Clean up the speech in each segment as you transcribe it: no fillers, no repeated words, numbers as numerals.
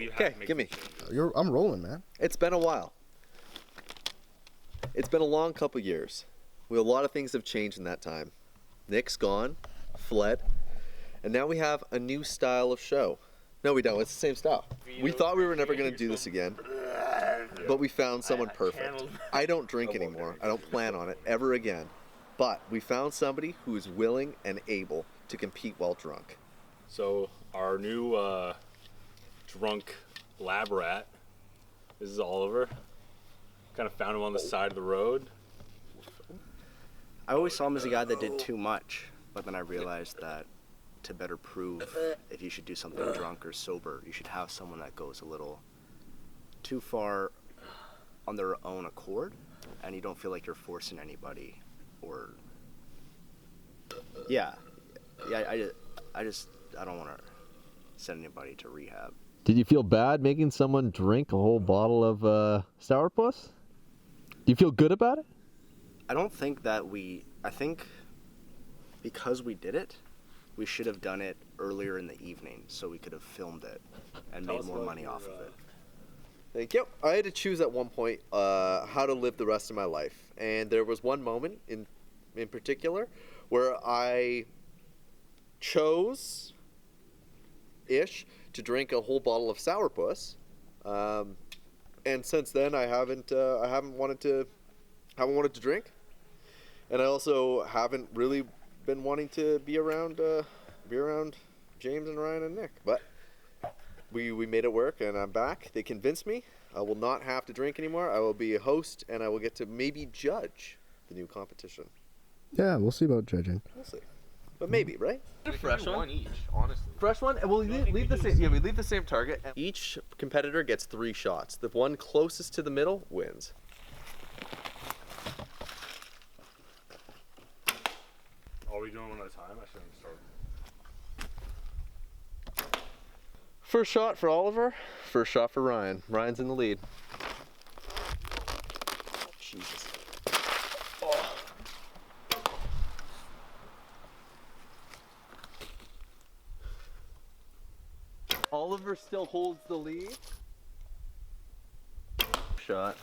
Okay, give me. I'm rolling, man. It's been a while. It's been a long couple years. A lot of things have changed in that time. Nick's gone, fled, and now we have a new style of show. No, we don't. It's the same style. We thought we were never going to do this again, but we found someone perfect. I don't drink anymore. I don't plan on it ever again. But we found somebody who is willing and able to compete while drunk. So our new drunk lab rat, this is Oliver. Kind of found him on the side of the road. I always saw him as a guy that did too much, but then I realized that to better prove if you should do something drunk or sober, you should have someone that goes a little too far on their own accord, and you don't feel like you're forcing anybody, or I don't want to send anybody to rehab. Did you feel bad making someone drink a whole bottle of sourpuss? Do you feel good about it? I don't think that I think because we did it, we should have done it earlier in the evening so we could have filmed it and made more money off of it. Thank you. I had to choose at one point how to live the rest of my life. And there was one moment in particular where I chose to drink a whole bottle of sourpuss. And since then I haven't wanted to drink. And I also haven't really been wanting to be around James and Ryan and Nick. But we made it work, and I'm back. They convinced me. I will not have to drink anymore. I will be a host, and I will get to maybe judge the new competition. Yeah, we'll see about judging. We'll see. But maybe, right? A fresh one each, honestly. Fresh one, and we'll leave the same. Yeah, we leave the same target. Each competitor gets 3 shots. The one closest to the middle wins. Are we doing one at a time? I shouldn't start. First shot for Oliver. First shot for Ryan. Ryan's in the lead. Jesus. Oh. Oliver still holds the lead. Shot.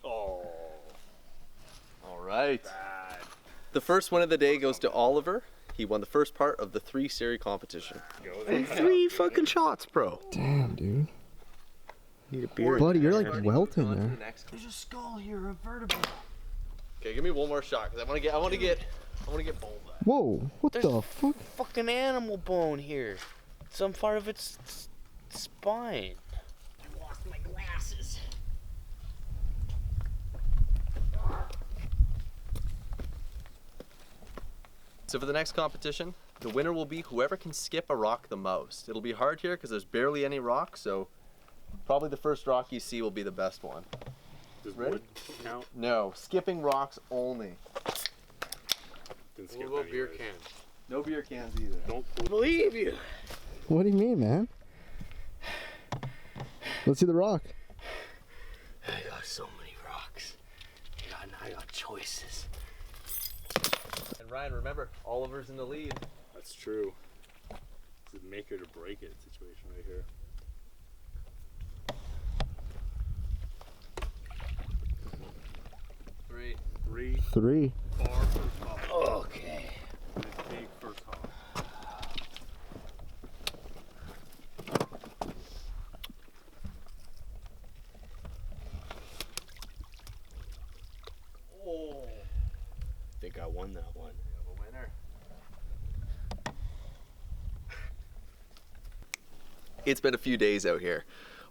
Oh. All right. Bad. The first win of the day goes to Oliver. He won the first part of the 3-series competition. 3 fucking shots, bro. Damn, dude. Need a beer. Buddy, you're like welting there. There's a skull here, a vertebrae. Okay, give me one more shot, because I want to get bold. Whoa, what There's the fuck? Fucking animal bone here. Some part of its spine. I lost my glasses. So for the next competition, the winner will be whoever can skip a rock the most. It'll be hard here because there's barely any rocks, so probably the first rock you see will be the best one. Does Ready? wood count? No, skipping rocks only. Didn't skip What about beer anyways. cans? No beer cans either. Don't I believe you. What do you mean, man? Let's see the rock. I got so many rocks. I got choices. And Ryan, remember, Oliver's in the lead. That's true. It's a make it or break it situation right here. Three. 3. Far first hop. Okay. Big first hop. Oh. I think I won that one. We have a winner. It's been a few days out here.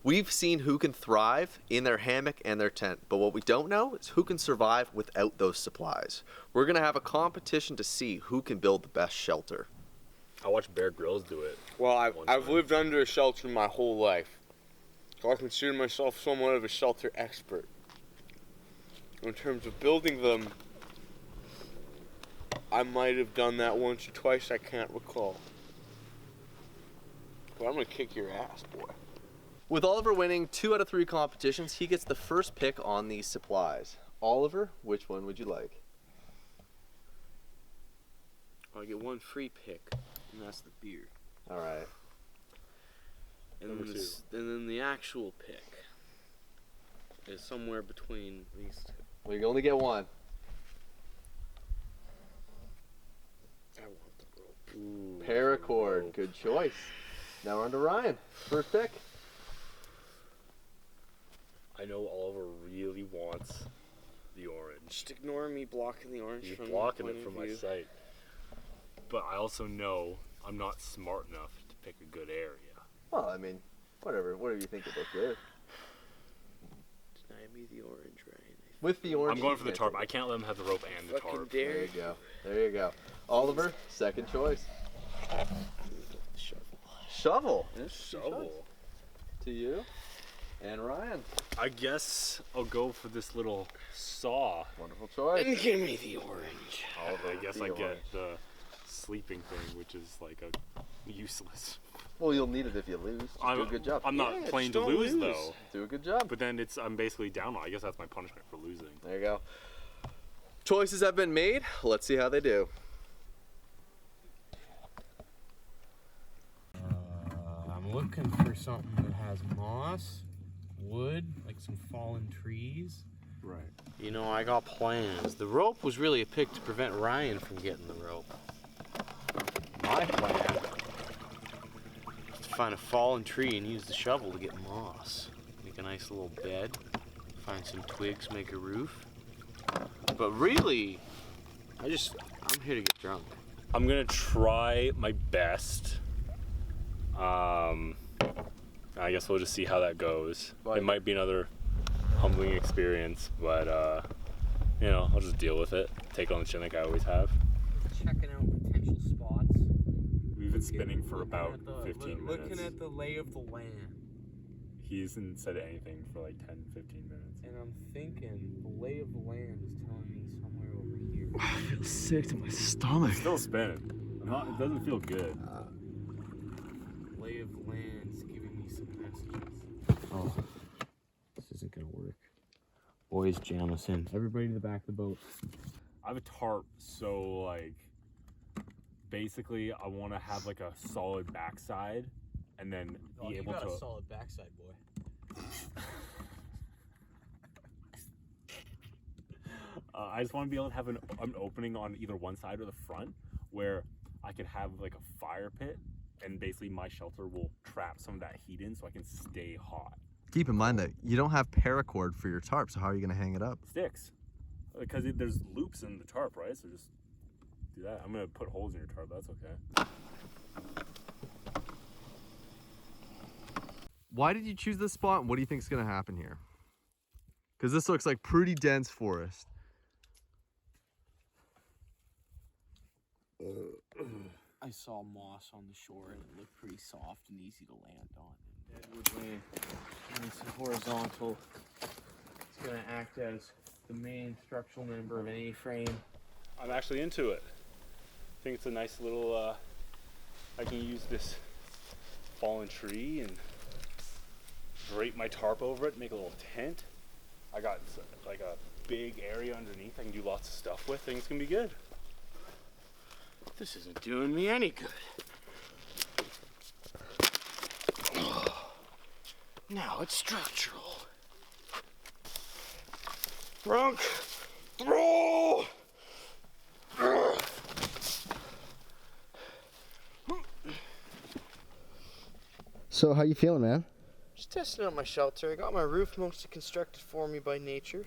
We've seen who can thrive in their hammock and their tent, but what we don't know is who can survive without those supplies. We're gonna have a competition to see who can build the best shelter. I watched Bear Grylls do it. Well, I've lived under a shelter my whole life, so I consider myself somewhat of a shelter expert. In terms of building them, I might have done that once or twice, I can't recall. But I'm gonna kick your ass, boy. With Oliver winning 2 out of 3 competitions, he gets the first pick on these supplies. Oliver, which one would you like? I get one free pick, and that's the beer. All right. actual pick is somewhere between these two. Well, you can only get one. I want the rope. Ooh, Paracord. rope. Good choice. Now we're on to Ryan. First pick. I know Oliver really wants the orange. Just ignore me blocking the orange He's from blocking my it point from of my view. sight. But I also know I'm not smart enough to pick a good area. Well, I mean, whatever you think would look good. Deny me the orange, Ryan. With the orange. I'm going you for the can't tarp. take I it. can't let him have the rope and the Fucking tarp. dare There you go. There you go. Oliver, second choice. Shovel. Shovel. Shovel. To you. And Ryan. I guess I'll go for this little saw. Wonderful choice. And give me the orange. Oliver, I guess the I get orange. the sleeping thing, which is like a useless. Well, you'll need it if you lose. Just do a good job. I'm not Yeah, playing just to don't lose, lose. though. Do a good job. But then I'm basically down. I guess that's my punishment for losing. There you go. Choices have been made. Let's see how they do. I'm looking for something that has moss, wood, like some fallen trees. Right. You know, I got plans. The rope was really a pick to prevent Ryan from getting the rope. My plan is to find a fallen tree and use the shovel to get moss. Make a nice little bed. Find some twigs, make a roof. But really, I'm here to get drunk. I'm gonna try my best. I guess we'll just see how that goes. Right. It might be another humbling experience, but you know, I'll just deal with it. Take it on the chin like I always have. Checking out potential spots. We've been spinning for Looking about at the- 15 minutes. Looking at the lay of the land. He hasn't said anything for like 10, 15 minutes. And I'm thinking the lay of the land is telling me somewhere over here. I feel sick to my stomach. It's still spinning. It doesn't feel good. Lay of the land is giving me some messages. Oh. This isn't gonna work. Boys, jam us in. Everybody to the back of the boat. I have a tarp, so like basically I want to have like a solid backside and then be able to solid backside, boy. I just want to be able to have an opening on either one side or the front where I can have like a fire pit and basically my shelter will trap some of that heat in so I can stay hot. Keep in mind that you don't have paracord for your tarp, so how are you going to hang it up? Sticks. Because there's loops in the tarp, right? So just do that. I'm going to put holes in your tarp. That's okay. Why did you choose this spot, and what do you think is going to happen here? Because this looks like pretty dense forest. I saw moss on the shore and it looked pretty soft and easy to land on. Deadwood land. Nice and horizontal. It's gonna act as the main structural member of an A-frame. I'm actually into it. I think it's a nice little, I can use this fallen tree and drape my tarp over it, make a little tent. I got like a big area underneath I can do lots of stuff with. Things can be good. This isn't doing me any good. Now it's structural. Drunk. Throw! So how you feeling, man? Just testing out my shelter. I got my roof mostly constructed for me by nature.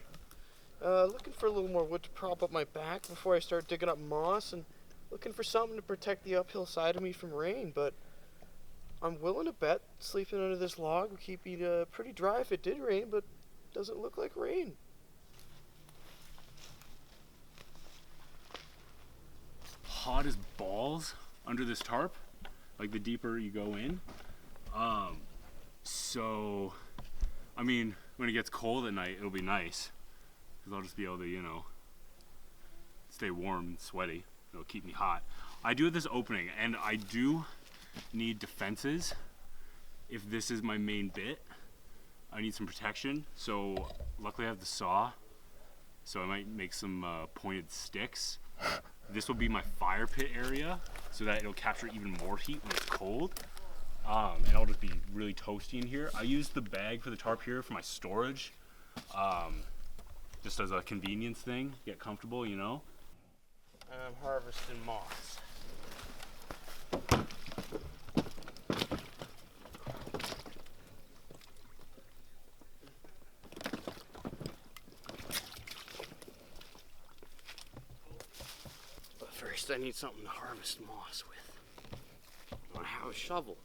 Looking for a little more wood to prop up my back before I start digging up moss, and looking for something to protect the uphill side of me from rain. But I'm willing to bet sleeping under this log would keep me pretty dry if it did rain, but doesn't look like rain. Hot as balls under this tarp, like the deeper you go in. So, I mean, when it gets cold at night, it'll be nice, because I'll just be able to, you know, stay warm and sweaty. It'll keep me hot. I do have this opening, and I do need defenses. If this is my main bit, I need some protection. So, luckily I have the saw, so I might make some pointed sticks. This will be my fire pit area, so that it'll capture even more heat when it's cold. and I'll just be really toasty in here. I use the bag for the tarp here for my storage, just as a convenience thing, get comfortable, you know. And I'm harvesting moss. But first I need something to harvest moss with. I want to have a shovel.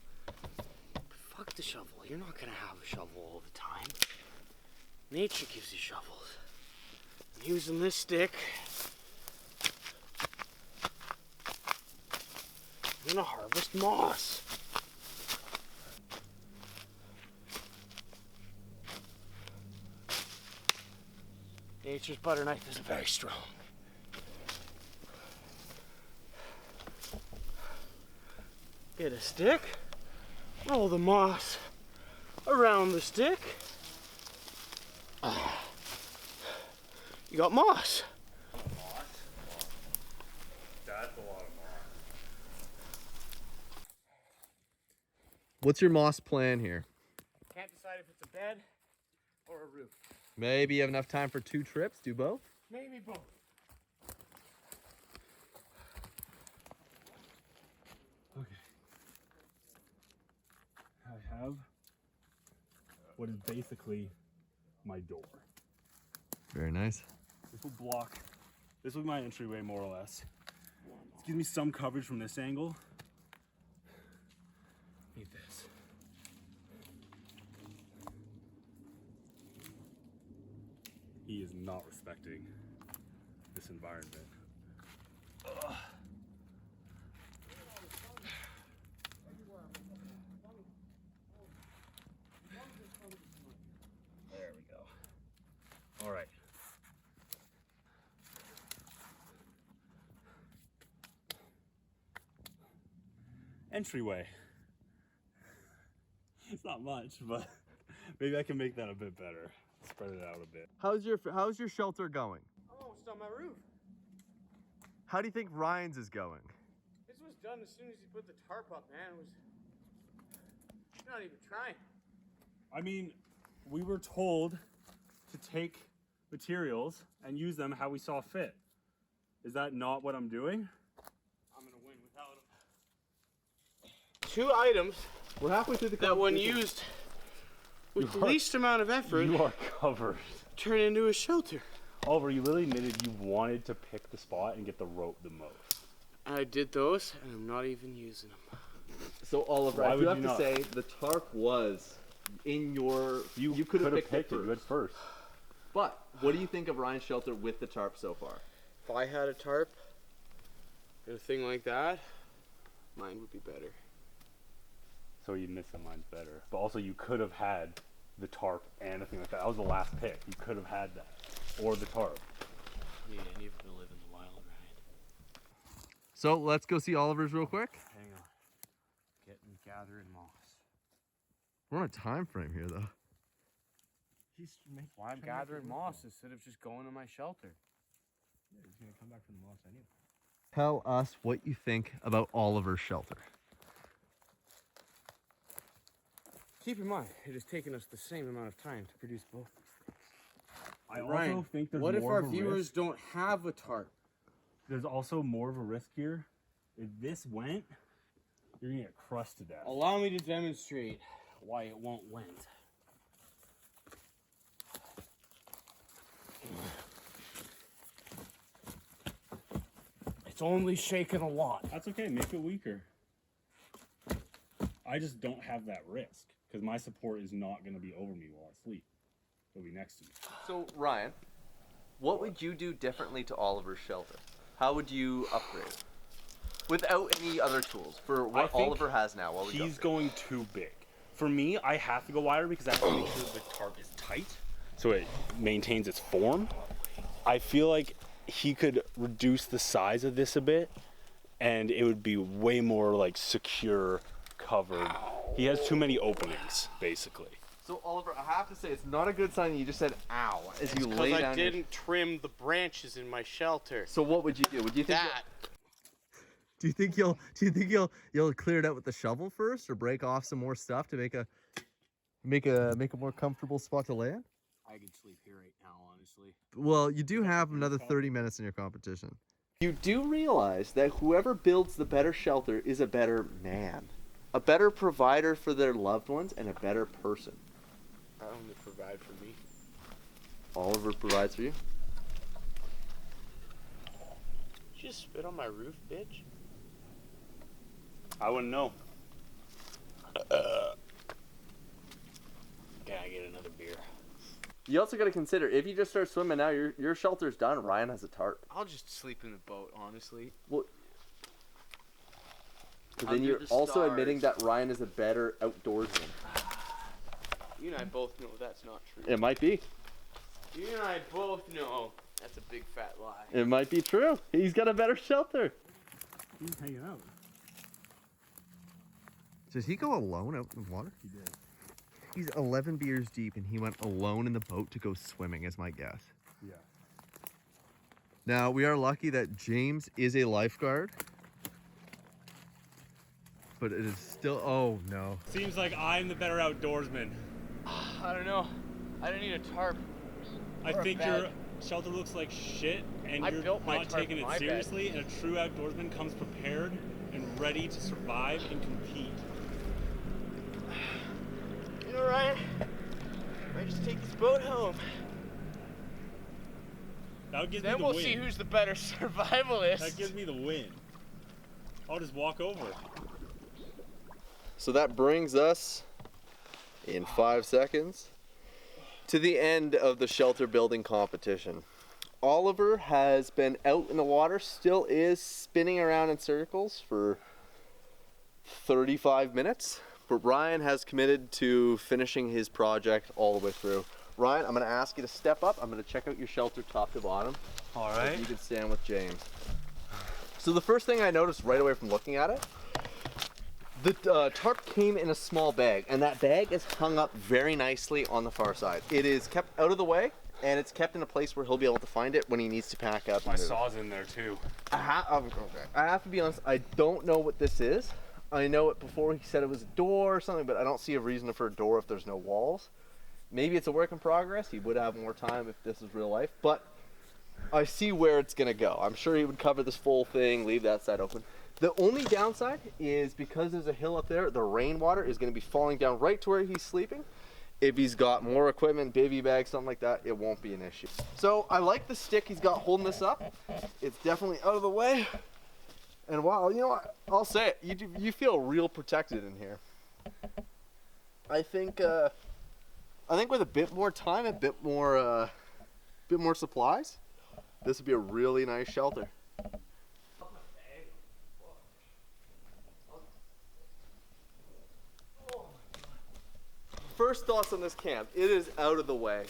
Fuck the shovel. You're not gonna have a shovel all the time. Nature gives you shovels. I'm using this stick. I'm gonna harvest moss. Nature's butter knife is very strong. Get a stick, roll the moss around the stick. You got moss. That's a lot of moss. What's your moss plan here? Can't decide if it's a bed or a roof. Maybe you have enough time for 2 trips, do both? Maybe both. Okay. I have what is basically my door. Very nice. This will block, this will be my entryway more or less. It gives me some coverage from this angle. Need this. He is not respecting this environment. Ugh. There we go. All right. Entryway. It's not much, but maybe I can make that a bit better. Spread it out a bit. How's your shelter going? I'm almost on my roof. How do you think Ryan's is going? This was done as soon as he put the tarp up, man. It was not even trying. I mean, we were told to take materials and use them how we saw fit. Is that not what I'm doing? I'm gonna win without him. 2 items We're halfway through the that when used with the least amount of effort You are covered. turn into a shelter. Oliver, you literally admitted you wanted to pick the spot and get the rope the most. I did those, and I'm not even using them. So Oliver, Why I would do you have to not? say the tarp was in your. You could have picked it You had first. first. But what do you think of Ryan's shelter with the tarp so far? If I had a tarp and a thing like that, mine would be better. So you missed that mine's better. But also you could have had the tarp and a thing like that. That was the last pick. You could have had that. Or the tarp. Yeah, never gonna live in the wild, right? So let's go see Oliver's real quick. Hang on. Gathering moss. We're on a time frame here though. Why I'm gathering moss instead of just going to my shelter. Yeah, he's gonna come back from the moss anyway. Tell us what you think about Oliver's shelter. Keep in mind, it has taken us the same amount of time to produce both these things. I Ryan, also think there's what if more our of a viewers risk. don't have a tarp? There's also more of a risk here. If this went, you're gonna get crushed to death. Allow me to demonstrate why it won't went. It's only shaking a lot. That's okay, make it weaker. I just don't have that risk because my support is not gonna be over me while I sleep. It'll be next to me. So Ryan, what would you do differently to Oliver's shelter? How would you upgrade without any other tools for I what think Oliver has now? What would you He's upgrade? going too big. For me, I have to go wider because I have to make sure the tarp is tight so it maintains its form. I feel like he could reduce the size of this a bit and it would be way more like secure, covered. He has too many openings, basically. So Oliver, I have to say it's not a good sign that you just said "ow" as you Because lay I down. your- didn't trim the branches in my shelter. So what would you do? Would you think? That. Do you think you'll clear it out with the shovel first, or break off some more stuff to make a more comfortable spot to land? I could sleep here right now, honestly. Well, you do have another 30 minutes in your competition. You do realize that whoever builds the better shelter is a better man, a better provider for their loved ones, and a better person. I only provide for me. Oliver provides for you. Did you just spit on my roof, bitch? I wouldn't know. Can I get another beer? You also got to consider, if you just start swimming now, your shelter's done. Ryan has a tarp. I'll just sleep in the boat, honestly. Well, but then Under you're the also stars. admitting that Ryan is a better outdoorsman. You and I both know that's not true. It might be. You and I both know that's a big fat lie. It might be true. He's got a better shelter. He's hanging out. Did he go alone out in the water? He did. He's 11 beers deep, and he went alone in the boat to go swimming, is my guess. Yeah. Now, we are lucky that James is a lifeguard. But it is still, oh no. Seems like I'm the better outdoorsman. I don't know. I don't need a tarp. I Or a think bed. your shelter looks like shit, and I you're built my not tarp taking in it my bed. seriously, and a true outdoorsman comes prepared and ready to survive and compete. You know, Ryan, I might just take this boat home. That gives Then me the we'll win. see who's the better survivalist. That gives me the win. I'll just walk over. So that brings us, in 5 seconds, to the end of the shelter building competition. Oliver has been out in the water, still is spinning around in circles for 35 minutes, but Ryan has committed to finishing his project all the way through. Ryan, I'm going to ask you to step up. I'm going to check out your shelter top to bottom. All If you can stand with James. So the first thing I noticed right away from looking at it, the tarp came in a small bag, and that bag is hung up very nicely on the far side. It is kept out of the way, and it's kept in a place where he'll be able to find it when he needs to pack up. My and move. saw's in there too. I have to be honest, I don't know what this is. I know it before he said it was a door or something, but I don't see a reason for a door if there's no walls. Maybe it's a work in progress. He would have more time if this was real life, but I see where it's gonna go. I'm sure he would cover this full thing, leave that side open. The only downside is because there's a hill up there, the rainwater is gonna be falling down right to where he's sleeping. If he's got more equipment, baby bag, something like that, it won't be an issue. So I like the stick he's got holding this up. It's definitely out of the way. And wow, you know what? I'll say it. You feel real protected in here. I think with a bit more time, a bit more supplies, this would be a really nice shelter. First thoughts on this camp. It is out of the way.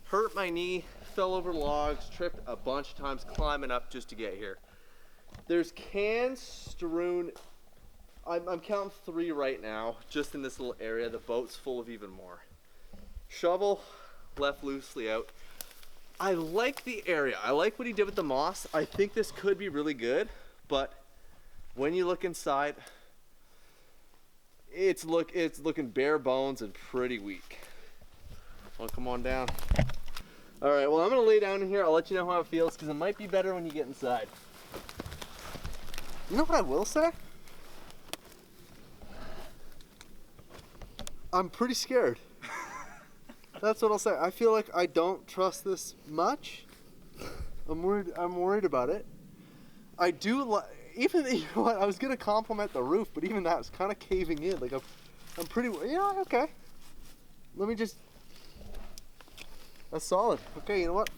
Hurt my knee, fell over logs, tripped a bunch of times climbing up just to get here. There's cans strewn. I'm counting 3 right now, just in this little area. The boat's full of even more. Shovel left loosely out. I like the area. I like what he did with the moss. I think this could be really good, but when you look inside, it's looking bare bones and pretty weak. Well, come on down. All right, well, I'm gonna lay down in here. I'll let you know how it feels, because it might be better when you get inside. You know what I will say? I'm pretty scared. That's what I'll say. I feel like I don't trust this much. I'm worried about it. I do even, you know what, I was gonna compliment the roof, but even that was kind of caving in. Like I'm pretty, yeah, okay. Let me just, that's solid. Okay, you know what?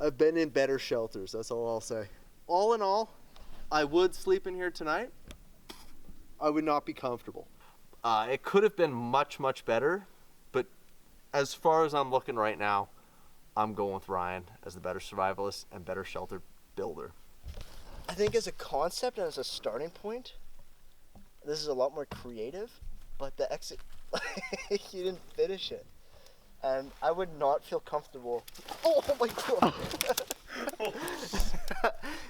I've been in better shelters, that's all I'll say. All in all, I would sleep in here tonight. I would not be comfortable. It could have been much, much better, but as far as I'm looking right now, I'm going with Ryan as the better survivalist and better shelter builder. I think as a concept and as a starting point, this is a lot more creative, but the exit, you didn't finish it. And I would not feel comfortable. Oh my God.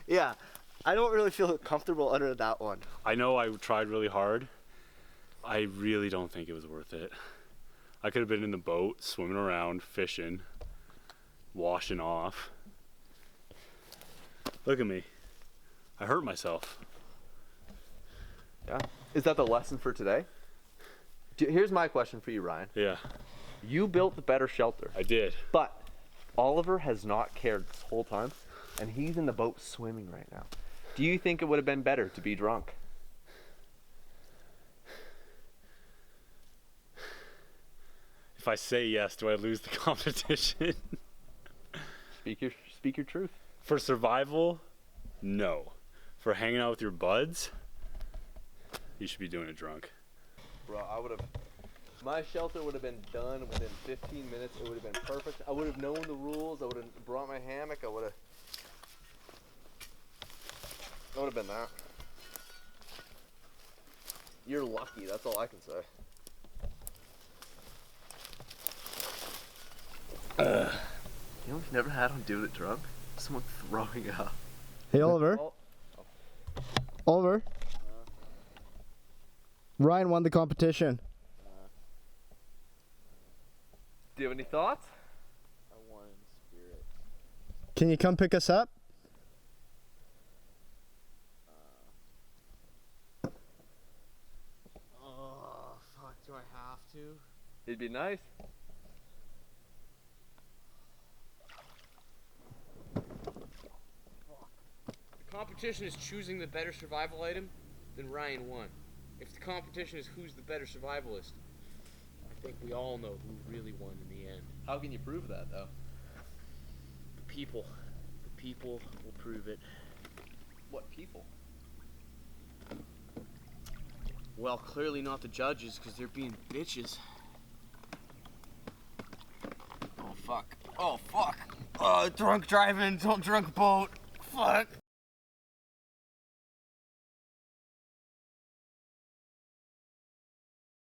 Yeah, I don't really feel comfortable under that one. I know I tried really hard. I really don't think it was worth it. I could have been in the boat, swimming around, fishing, washing off. Look at me. I hurt myself. Yeah. Is that the lesson for today? Here's my question for you, Ryan. Yeah, You built the better shelter, I did. but Oliver has not cared this whole time, and he's in the boat swimming right now. Do you think it would have been better to be drunk? If I say yes, do I lose the competition? Speak your truth. For survival, no. For hanging out with your buds, you should be doing it drunk. Bro, my shelter would have been done within 15 minutes. It would have been perfect. I would have known the rules. I would have brought my hammock. That would have been that. You're lucky. That's all I can say. You know what we've never had on Doing It Drunk? Someone throwing up. Hey, Oliver. Oliver. Ryan won the competition. Do you have any thoughts? I won in spirit. Can you come pick us up? Oh, fuck, do I have to? It'd be nice. The competition is choosing the better survival item, then Ryan won. If the competition is who's the better survivalist, I think we all know who really won in the end. How can you prove that, though? The people. The people will prove it. What people? Well, clearly not the judges, because they're being bitches. Oh, fuck. Oh, fuck. Drunk driving, don't drunk boat. Fuck.